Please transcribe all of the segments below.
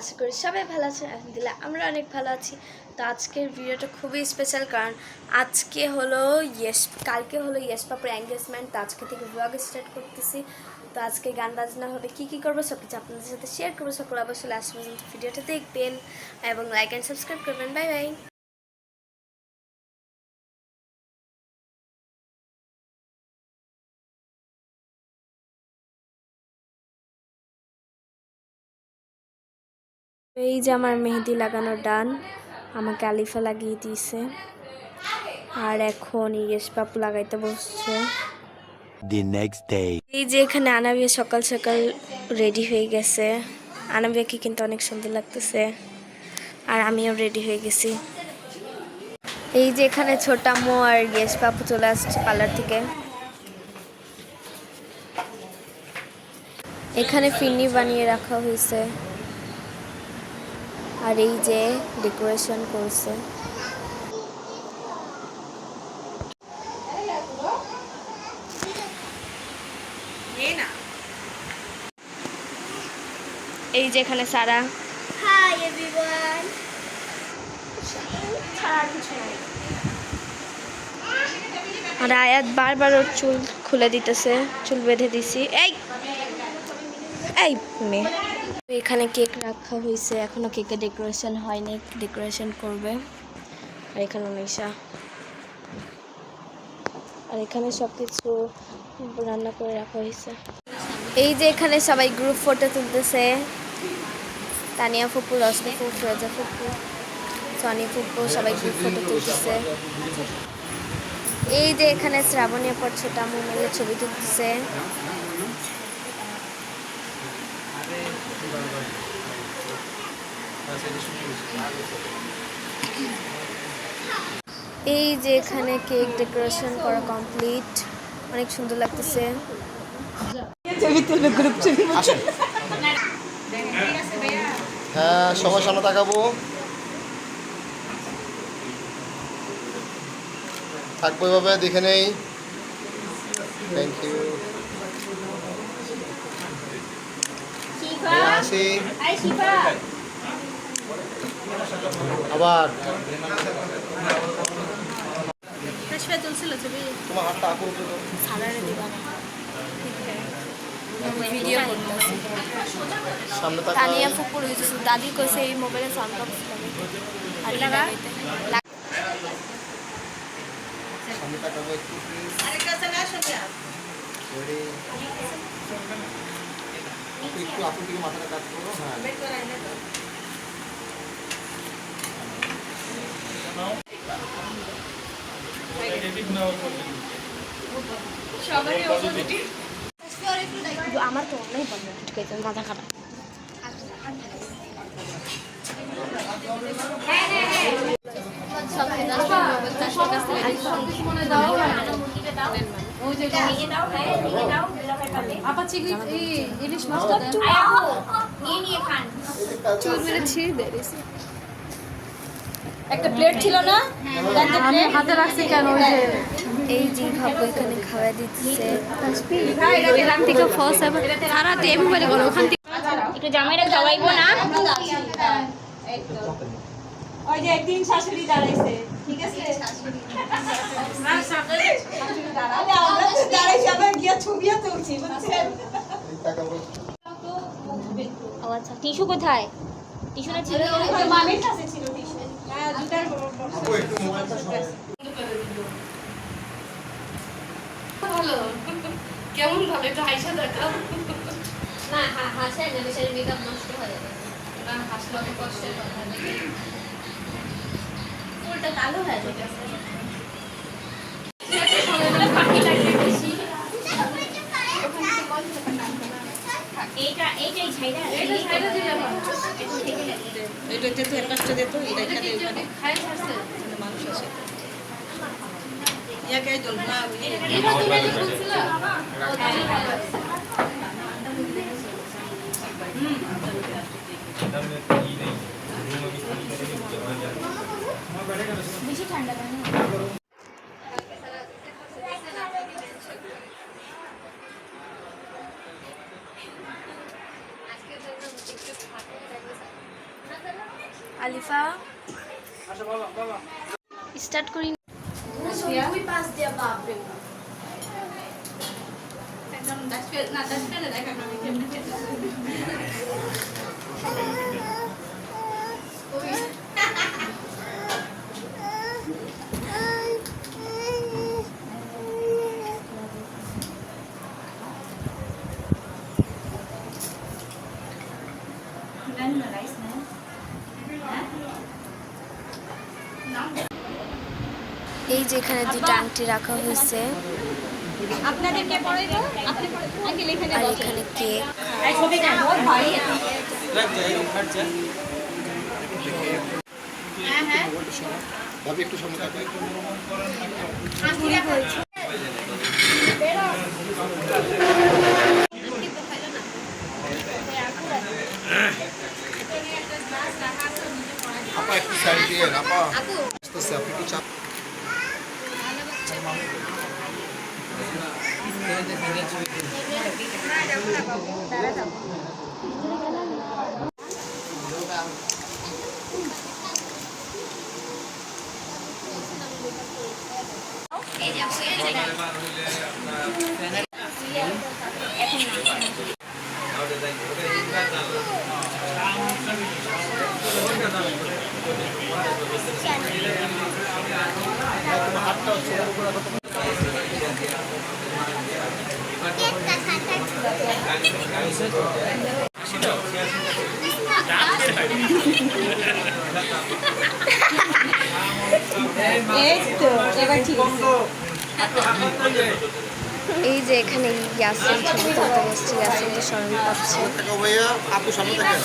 আশা করি সবাই ভালো আছেন। আলহামদুলিল্লাহ আমরা অনেক ভালো আছি। তো আজকের ভিডিওটা খুবই স্পেশাল, কারণ কালকে হলো ইয়েস পাপুর এঙ্গেজমেন্ট। তো আজকে থেকে ব্লগ স্টার্ট করতেছি। তো আজকে গান বাজনা হবে, কী করবো সব কিছু আপনাদের সাথে শেয়ার করবো। সকলে অবশ্যই লাস্ট পর্যন্ত ভিডিওটা দেখবেন এবং লাইক অ্যান্ড সাবস্ক্রাইব করবেন। Bye bye. এই যে আমার মেহেদি লাগানোর ডান, আমাকে আলিফা লাগিয়ে দিয়েছে, আর এখন ইয়েস পাপু লাগাইতে বসছে। এই যে এখানে আনাবিয়া সকাল সকাল রেডি হয়ে গেছে। আনাবিয়াকে কিন্তু অনেক সুন্দর লাগতেছে, আর আমিও রেডি হয়ে গেছি। এই যে এখানে ছোট আম্মু আর ইয়েস পাপু চলে আসছে পার্লার থেকে। এখানে ফিরনি বানিয়ে রাখা হয়েছে, আর এই যে ডেকোরেশন করছে। এই যে এখানে সারা। Hi everyone. আর আয়াত বারবার ওর চুল খুলে দিতেছে, চুল বেঁধে দিছি। এই মেয়ে, এখানে কেক রাখা হয়েছে, এখনো কেকে ডেকোরেশন হয়নি, ডেকোরেশন করবে। আর এখানে অনিশা, আর এখানে সব কিছু রান্না করে রাখা হয়েছে। এই যে এখানে সবাই গ্রুপ ফটো তুলতেছে। তানিয়া ফুপু, রসনা ফুপু, ফিরোজা ফুপু, সনি ফুপু সবাই গ্রুপ ফটো তুলতেছে। এই যে এখানে শ্রাবণীর পর ছোট আম্মু মিলে ছবি তুলতেছে। এই যে এখানে কেক ডেকোরেশন করা কমপ্লিট, অনেক সুন্দর লাগতেছে। হ্যাঁ, সবার সামনে তাকাবো, থাকবো এভাবে, দেখে নেই। Thank you. হাসি আবার তোমার হাতটা আকুল সামনে তাকা। তানিয়া ফুপুর দাদি কইছে এই মোবাইলে সাউন্ড বক্স লাগে। সামনে তাকাবো একটু প্লিজ। একটু আপুর দিকে মাথাটা কাজ করো। হ্যাঁ, আমার তো অনেক ভালো মাথা খারাপ। একটা প্লেট ছিল না, আমি হাতে রাখছি কেন? এই যে ভাবো এখানে খাওয়া দিচ্ছে। এখান থেকে ফার্স্ট সারা দিয়ে মোবাইলে করো, ওখান থেকে একটু জামাইরা খাওয়াইবো না। ওই যে একদিন শাশুড়ি দাঁড়াইছে, ঠিক আছে, দাঁড়াইছে, আবার গিয়া ছবিও তুলছি, বুঝছেন? আচ্ছা, টিস্যু কোথায়? টিস্যু না ছিল? মামির কাছে ছিল টিস্যু। হ্যাঁ, দুটার আপু একটু মোবাইলটা সরাও। ভালো, কেমন ভালো, একটু হাসা দেখাও। না, হাসায় না, বেশি মেকআপ নষ্ট হয়ে যাবে। না, হাসলে অনেক কষ্টের কথা। চুলটা কালো হয়ে যাবে। পাখি লাগবে বেশি। এইটাই ছাইরা দিলে ভালো। এটা তো এর কাছে দিত, এটা এখানে ওখানে খায় ছাড়ছে। মানুষ আছে। ইয়াকে জলমা এটা তুমি যে বলছিল? বেশি ঠান্ডা লাগে না। আলিফা স্টার্ট করি ওই পাশ দিয়ে বাপরে একদম ডাস্টবিনে দেখা আমি কেমনে এই যে এখানে দুটো আংটি রাখা হয়েছে আপনাদেরকে পড়াইব আপনি আগে লিখে আর দেব এখানে কেক এই ছবিটা বহুত ভারী ভাবি একটু সামনে থাকবে আপা একটু সাইড দিয়ে আপা আস্তে আপনি একটু চাপ এই তো এবার ঠিক আছে এই যে এখানে ইয়াসিন ছবি তুলতে বসছে ইয়াসিনকে স্মরণ পাচ্ছে দেখো ভাইয়া আপু সামনে দেখেন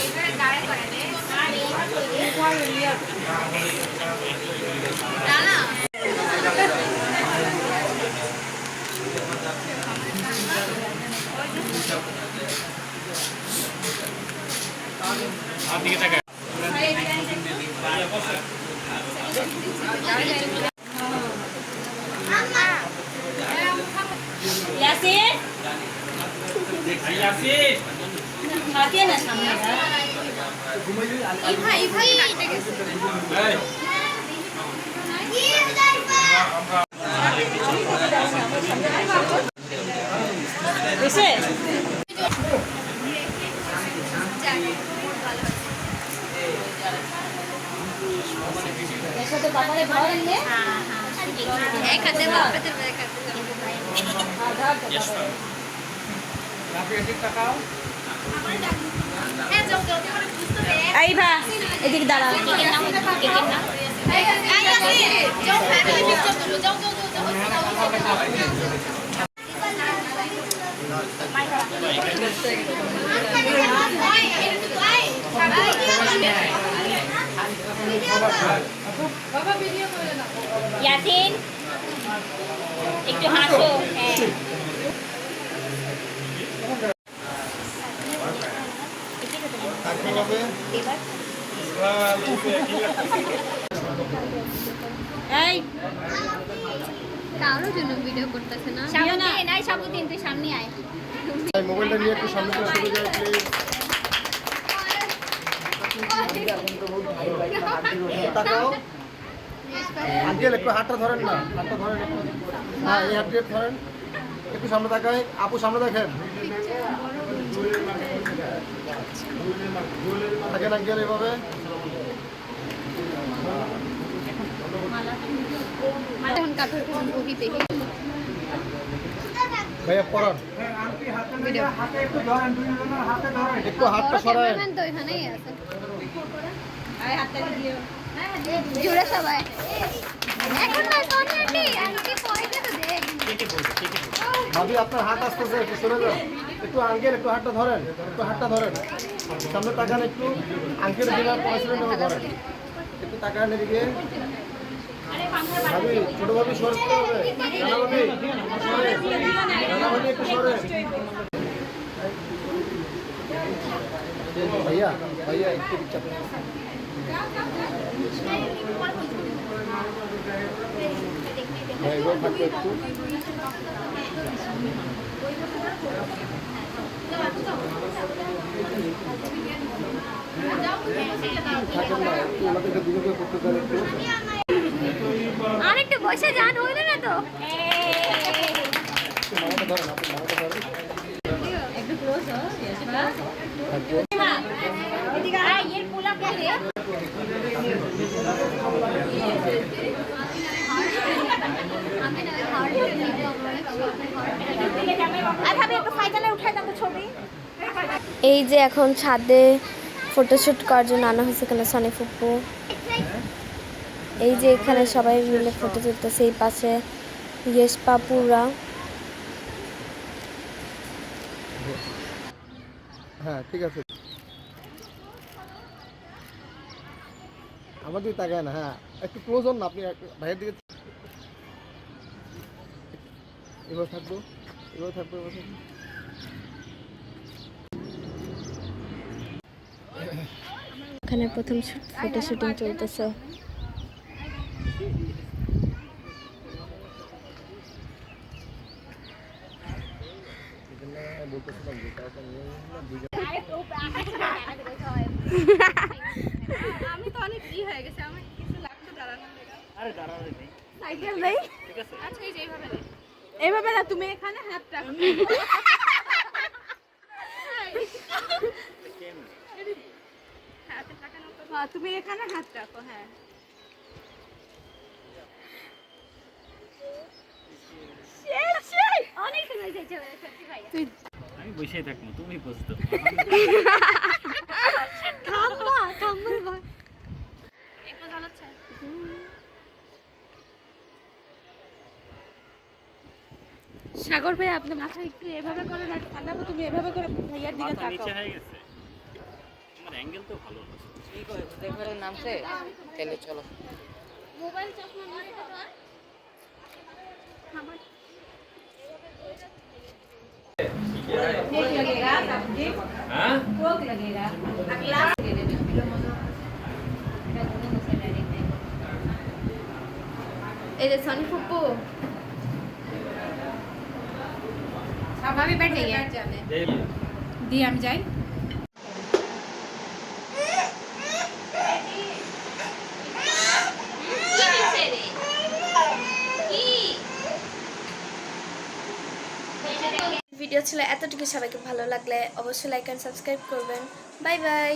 ইয়াসিন ইয়াসিন হাতে না সামনে বাবারে ধরেন নে এক হাতে বাবাতে এক হাতে আইবা এদিকে দাঁড়াও কেকের নাম কেকের নাম ইয়াসিন একটু হাসো হ্যাঁ এই কারোর জন্য ভিডিও করতেছে না সামনে নাই সাবুদ্দিন তুই সামনে আয় মোবাইলটা নিয়ে একটু সামনে চলে আসবে প্লিজ তাকাও আঙ্কেল একটু হাতটা ধরেন না হাতটা ধরেন একটু হ্যাঁ এই হাতটা ধরেন একটু সামনে তাকাই আপু সামনে দেখেন দেখেন আঙ্কেল এভাবে এখন কাপড় বহিতে ভাইয়া পড়ান একটু হাতটা সরায় তো এখানেই আছে আয় হাতটা দিও জোরে সবাই এখন না সোনি আন্টি আন্টি পয়সা তো দে ভাবি আপনার হাত আসতেছে একটু সরে যান একটু আঙ্কেল একটু হাতটা ধরেন একটু হাতটা ধরেন সামনে তাকান একটু আঙ্কেল জেলার প্রেসিডেন্ট ধরেন একটু তাকান এদিকে ভাবি ছোট ভাবি সরতে হবে রানা ভাবি সরে রানা ভাবি একটু সরে ভাইয়া ভাইয়া একটু চাপ ভাই গো থাকবে একটু যাও থাকেন না একটু ওনাদেরকে দুজনকে করতে দেন একটু। আরেকটু বসে যান, হইল না তো। মামাটা ধরেন, আপনি মামাটা ধরেন। এর পোলা করে এই যে এখন ছাদে ফটোশ্যুট করার জন্য আনা হয়েছে এখানে সনি ফুপু। এই যে এখানে সবাই মিলে ফটো তুলতেছে, এই পাশে ইয়েস পাপুরা। হ্যাঁ ঠিক আছে, আমার দিকে তাকায় না। হ্যাঁ একটু ক্লোজ হন না আপনি, ভাইয়ের দিকে এবার থাকবো, এবার থাকবো, এবার থাকবো। এখানে প্রথম ফটো শুটিং চলতেছে। বলতেছিলাম যে কাউকে নিয়ে না, দুজন আমি তো অনেক হয়ে গেছে, আমার কিছু লাগতো দাঁড়ানো। সাইকেল নেই, আচ্ছা এই যে এইভাবে না, তুমি এখানে হাত রাখো। হ্যাঁ, তুমি এখানে হাত রাখো। হ্যাঁ অনেক সুন্দর হয়েছে সত্যি ভাই। আমি বসেই থাকবো, তুমি বুঝতো। সাগর ভাই, আপনি মাথা একটু এভাবে করে রাখ, ঠান্ডা তুমি এভাবে করে ভাইয়ার দিকে মাথা নিচে তাকাও। হয়ে গেছে, আমার অ্যাঙ্গেল তো ভালো না। মোবাইল চশমা নিয়ে তো আর এই যে সনি ফুপু। স্বাভাবিক ব্যাট দিয়ে আমি যাই। ভিডিও ছিল এতটুকু, সবাইকে ভালো লাগলে অবশ্যই লাইক এন্ড সাবস্ক্রাইব করবেন। Bye bye.